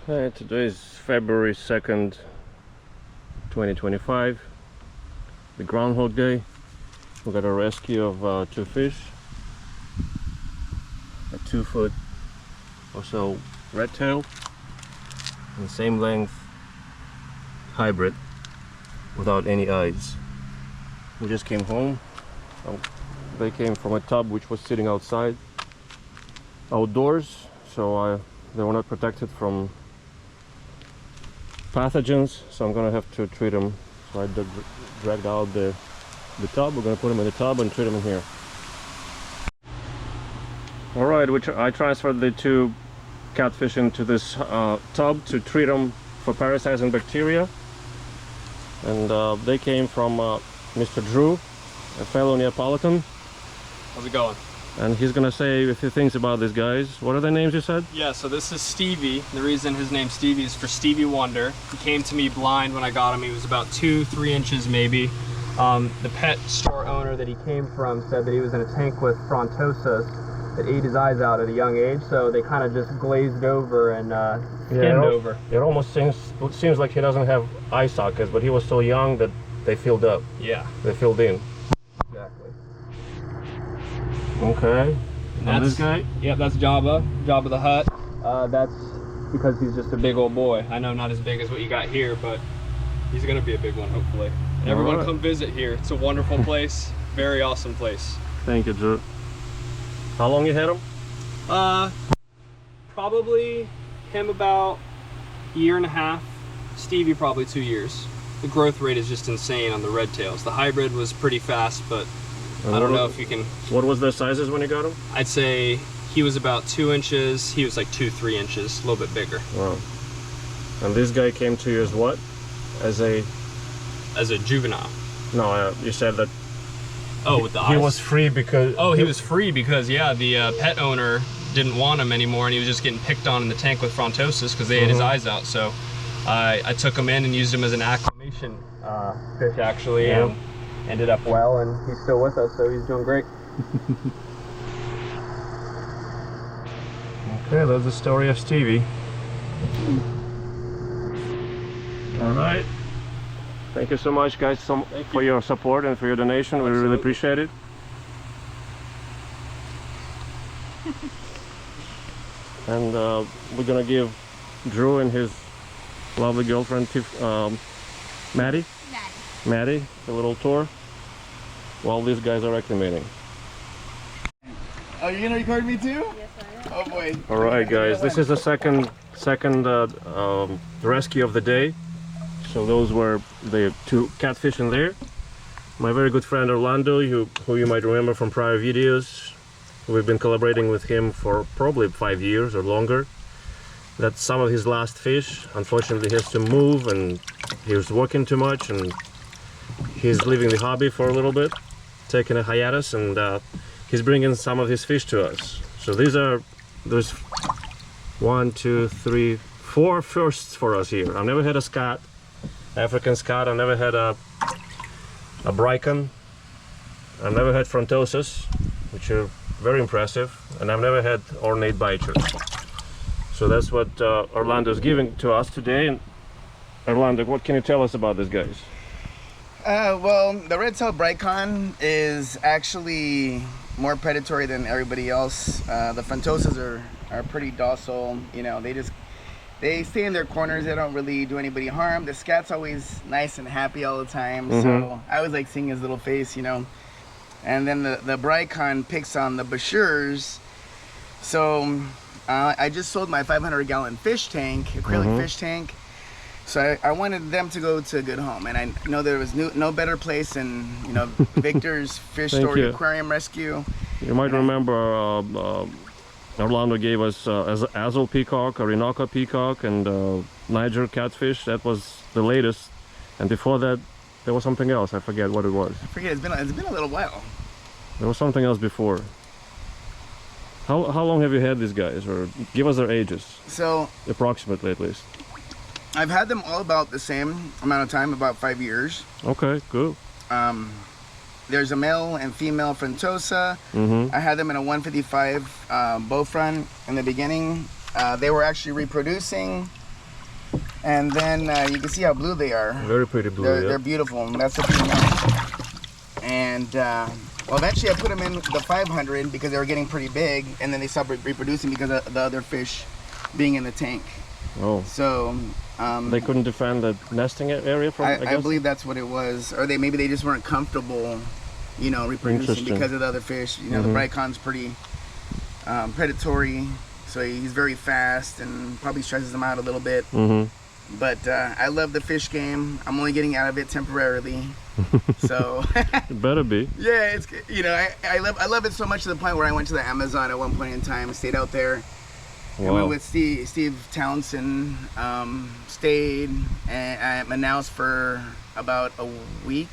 Today is February 2nd, 2025, the Groundhog Day. We got a rescue of two fish, a 2-foot or so red tail and same length hybrid without any eyes. We just came home. They came from a tub which was sitting outside outdoors, so they were not protected from pathogens, so I'm gonna have to treat them. So I dragged out the tub. We're gonna put them in the tub and treat them in here. All right, I transferred the two catfish into this tub to treat them for parasites and bacteria, and they came from Mr. Drew, a fellow Neapolitan. How's it going? And he's gonna say a few things about these guys. What are their names, you said? Yeah, so this is Stevie. The reason his name's Stevie is for Stevie Wonder. He came to me blind when I got him. He was about 2-3 inches maybe. The pet store owner that he came from said that he was in a tank with frontosas that ate his eyes out at a young age, so they kind of just glazed over and skinned over. It almost seems like he doesn't have eye sockets, but he was so young that they filled up. Yeah. They filled in. Exactly. Okay. And this guy? Yep, that's Jabba the Hutt. That's because he's just a big old boy. I know not as big as what you got here, but he's gonna be a big one hopefully. And everyone come visit here. It's a wonderful place. Very awesome place. Thank you, Drew. How long you had him? Probably him about a year and a half. Stevie probably 2 years. The growth rate is just insane on the red tails. The hybrid was pretty fast, but I don't know if you can... What was their sizes when you got him? I'd say he was about 2 inches. He was like 2-3 inches, a little bit bigger. Wow. And this guy came to you as what? As a juvenile. No, you said that. Oh, with the eyes? He was free because... Oh, he was free because, yeah, the pet owner didn't want him anymore, and he was just getting picked on in the tank with frontosas because they ate his eyes out. So I took him in and used him as an acclimation fish, actually. Yeah. And ended up well, and he's still with us, so he's doing great. Okay, that's the story of Stevie. All right. Thank you so much, guys, for your support and for your donation. Absolutely. We really appreciate it. And we're gonna give Drew and his lovely girlfriend, Maddie, a little tour while these guys are acclimating. Oh, you're gonna record me too? Yes, I am. Oh boy. All right, guys, this is the second rescue of the day. So those were the two catfish in there. My very good friend Orlando, who you might remember from prior videos. We've been collaborating with him for probably 5 years or longer. That's some of his last fish. Unfortunately, he has to move, and he was working too much, and he's leaving the hobby for a little bit, taking a hiatus, and he's bringing some of his fish to us. So there's 1, 2, 3, 4 firsts for us here. I've never had a scat, African scat. I've never had a brycon. I've never had frontosas, which are very impressive, and I've never had ornate bichirs. So that's what Orlando's giving to us today. And Orlando, what can you tell us about these guys? Well, the red-tailed brycon is actually more predatory than everybody else. The frontosas are pretty docile. You know, they stay in their corners. They don't really do anybody harm. The scat's always nice and happy all the time. So I always like seeing his little face, you know. And then the brycon picks on the bichirs. So I just sold my 500-gallon fish tank, acrylic fish tank. So I wanted them to go to a good home, and I know there was no better place than, you know, Viktor's Fish Story Aquarium Rescue. You might remember Orlando gave us azul peacock, Orinoco peacock, and Niger catfish. That was the latest, and before that there was something else. I forget what it was. I forget. It's been a little while. There was something else before. How long have you had these guys, or give us their ages? So approximately, at least. I've had them all about the same amount of time, about 5 years. Okay, cool. There's a male and female frontosa. I had them in a 155 bow front in the beginning. They were actually reproducing And then you can see how blue they are. Very pretty blue. They're beautiful. And that's the female. And well, eventually I put them in the 500 because they were getting pretty big, and then they stopped reproducing because of the other fish being in the tank. Oh. So they couldn't defend the nesting area from. I believe that's what it was, or maybe they just weren't comfortable, you know, reproducing because of the other fish. You know, the brycon's pretty predatory, so he's very fast and probably stresses them out a little bit. But I love the fish game. I'm only getting out of it temporarily, so it better be. Yeah, it's, you know, I love it so much to the point where I went to the Amazon at one point in time, stayed out there. Wow. I went with Steve Townsend, stayed at Manaus for about a week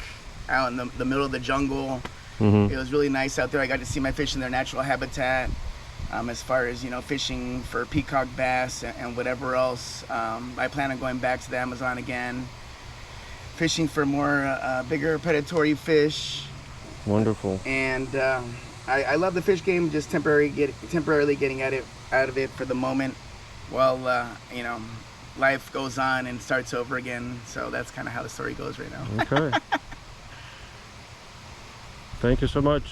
out in the middle of the jungle. It was really nice out there. I got to see my fish in their natural habitat, as far as, you know, fishing for peacock bass and whatever else. I plan on going back to the Amazon again, fishing for more bigger predatory fish. Wonderful. And I love the fish game, just temporarily getting out of it for the moment, while you know, life goes on and starts over again. So that's kind of how the story goes right now. Okay. Thank you so much.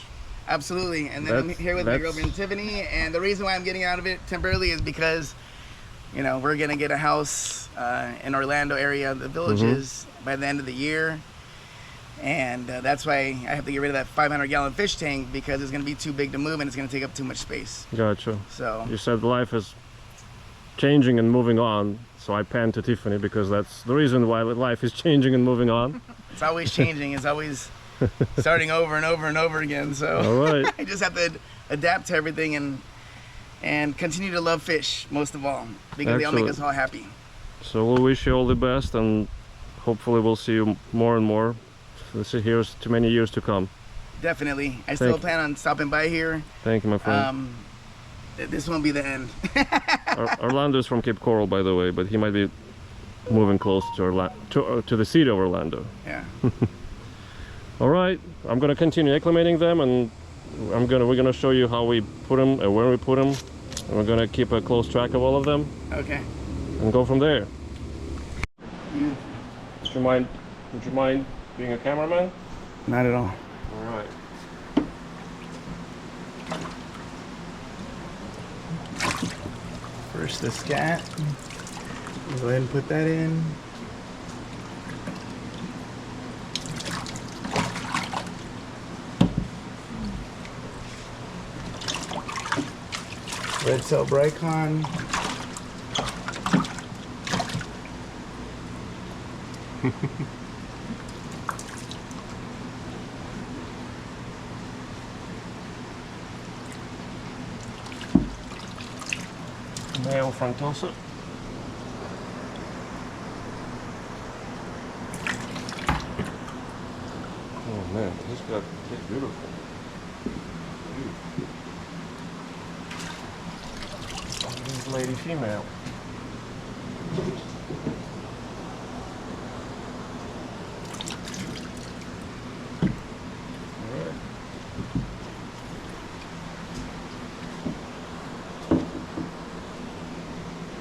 Absolutely. And then I'm here with my girlfriend Tiffany, and the reason why I'm getting out of it temporarily is because, you know, we're gonna get a house in Orlando area, the Villages, by the end of the year. And that's why I have to get rid of that 500-gallon fish tank, because it's going to be too big to move and it's going to take up too much space. Gotcha. So you said life is changing and moving on, so I panned to Tiffany because that's the reason why life is changing and moving on. It's always changing. It's always starting over and over and over again. So all right. I just have to adapt to everything and continue to love fish most of all, because they all make us all happy. So we'll wish you all the best, and hopefully we'll see you more and more. Let's see, here's too many years to come. Definitely. I still plan on stopping by here. Thank you, my friend. This won't be the end. Orlando's from Cape Coral, by the way, but he might be moving close to the city of Orlando. Yeah. All right, I'm gonna continue acclimating them, and we're gonna show you how we put them and where we put them, and we're gonna keep a close track of all of them. Okay. And go from there. Would you mind being a cameraman? Not at all. All right. First the scat. Go ahead and put that in. Red cell brycon. Male frontosa. Oh man, he's beautiful. This lady female.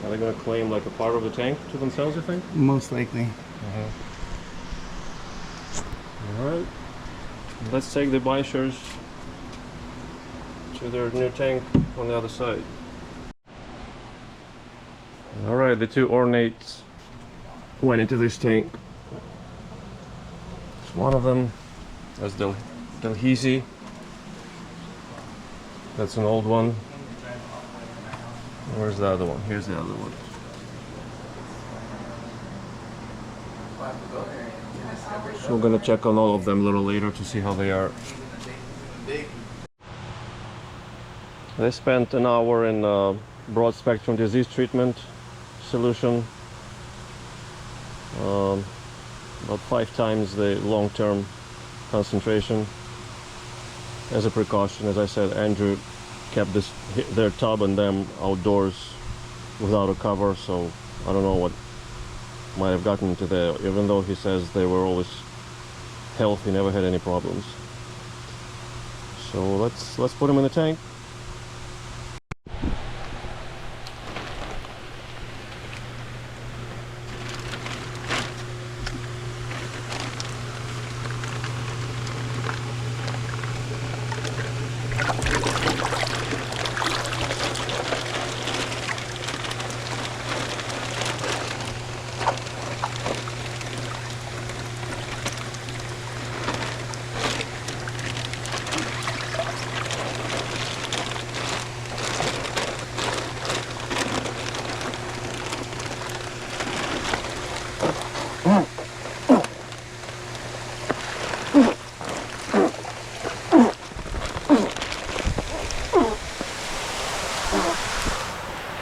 Are they going to claim like a part of the tank to themselves, you think? Most likely. Alright. Let's take the bichirs to their new tank on the other side. Alright, the two ornates went into this tank. One of them, that's Delhisi. That's an old one. Where's the other one? Here's the other one. So we're gonna check on all of them a little later to see how they are. They spent an hour in broad spectrum disease treatment solution. About 5 times the long-term concentration. As a precaution, as I said, Andrew kept their tub and them outdoors without a cover, so I don't know what might have gotten into there, even though he says they were always healthy, never had any problems. So let's put them in the tank.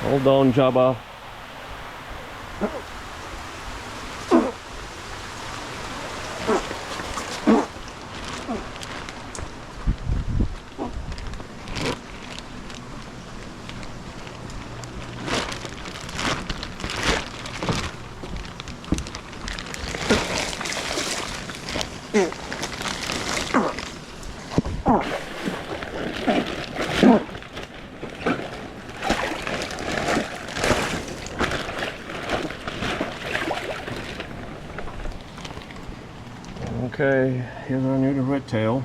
Hold on, Jabba. Okay, here's our new red tail.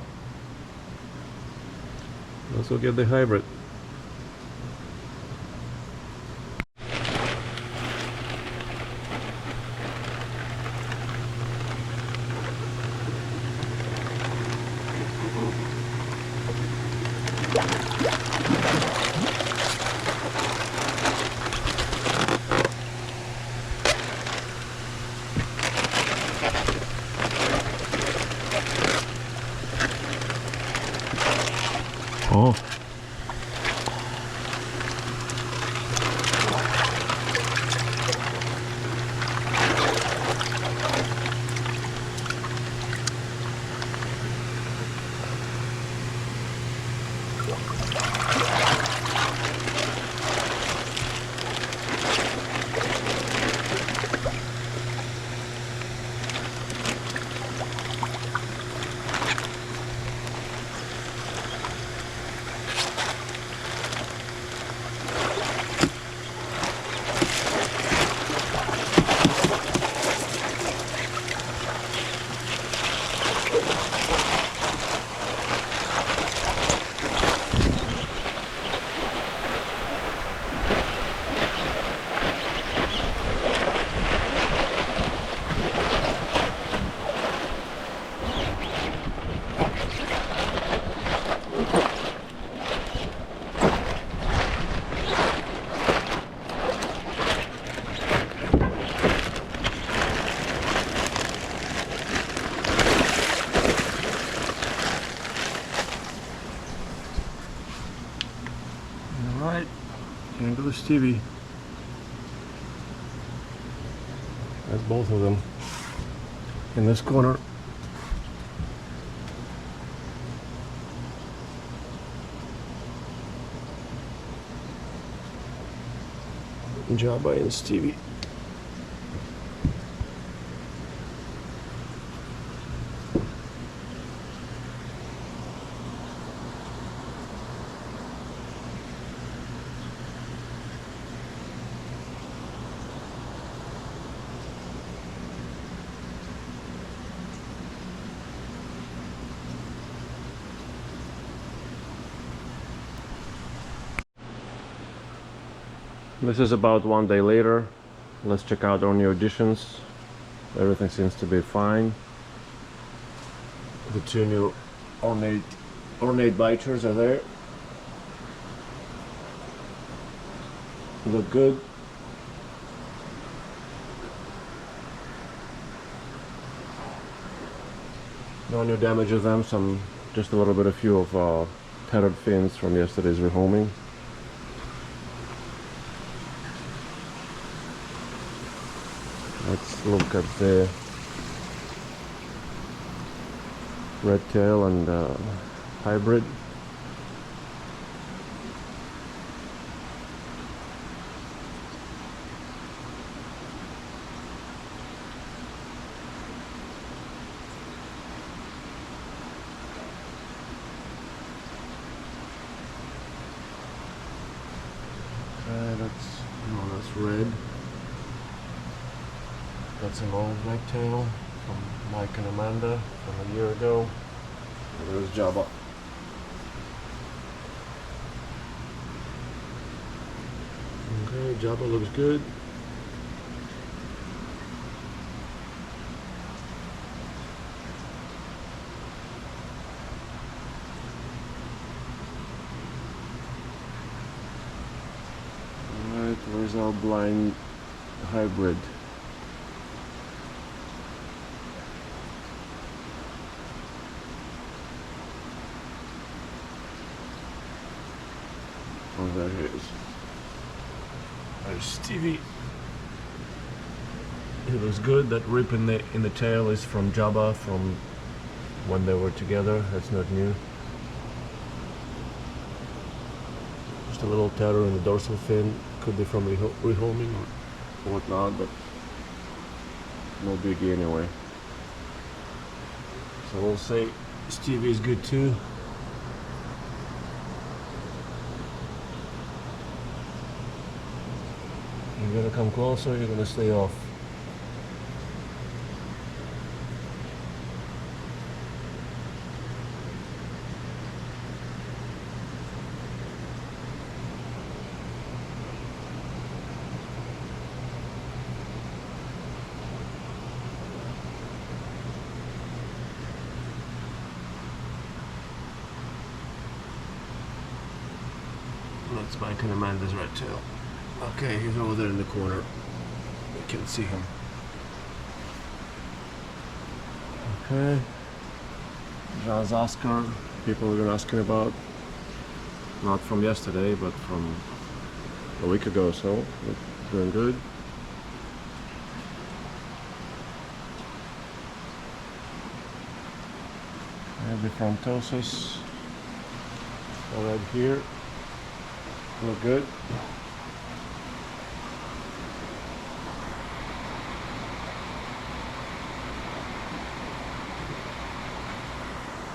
Let's go get the hybrid. Oh. Alright, and goes Stevie. That's both of them in this corner. Jabba and Stevie. This is about 1 day later. Let's check out our new additions. Everything seems to be fine. The two new ornate bichirs are there. Look good. No new damage of them. Just a little bit, a few of tethered fins from yesterday's rehoming. Let's look at the red tail and hybrid. That's red. That's an old necktail from Mike and Amanda from a year ago. And there's Jabba. Okay, Jabba looks good. Alright, where's our blind hybrid? Oh, there he is. There's Stevie. He looks good. That rip in the tail is from Jabba, from when they were together. That's not new. Just a little tatter in the dorsal fin. Could be from rehoming or whatnot, but no biggie anyway. So we'll say Stevie is good too. You're gonna come closer, you're gonna stay off. That's Brycon Amanda's red tail. Okay, he's over there in the corner. We can see him. Okay. John's Oscar. People have been asking about. Not from yesterday, but from a week ago or so. We're doing good. I have the frontosas. All right here. Look good.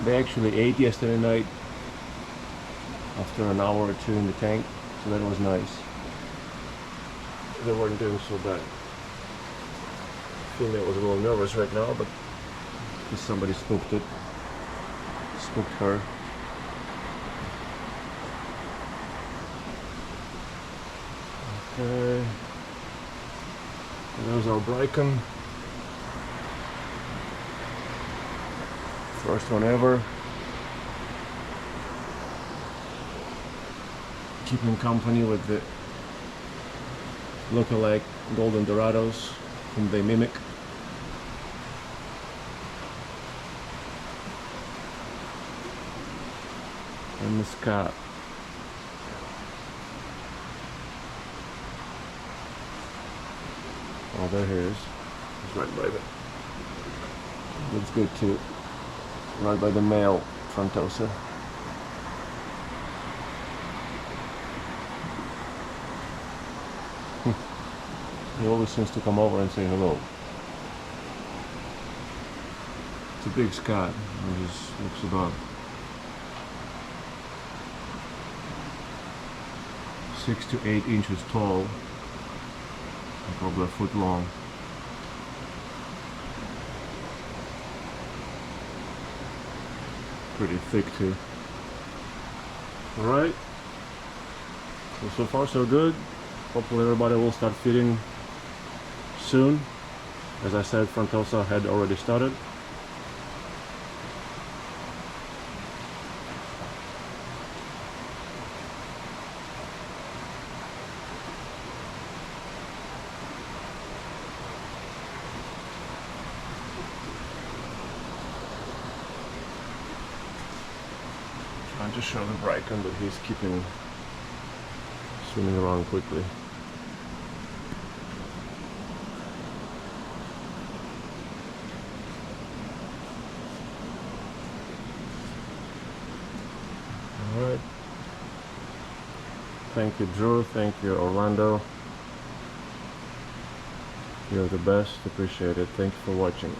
They actually ate yesterday night after an hour or two in the tank, so that was nice. They weren't doing so bad. Female was a little nervous right now, but somebody spooked it. Spooked her. Okay. There's our brycon. First one ever. Keeping company with the lookalike golden dorados whom they mimic. And the scat. Oh, there he is. He's right by the. Looks good too. Right by the male frontosa. He always seems to come over and say hello. It's a big scat. He just looks about 6 to 8 inches tall. Probably a foot long. Pretty thick too. Alright. Well, so far so good. Hopefully everybody will start feeding soon. As I said, frontosa had already started. Trying to show the brycon, but he's keeping swimming around quickly. Alright. Thank you, Drew. Thank you, Orlando. You're the best. Appreciate it. Thank you for watching.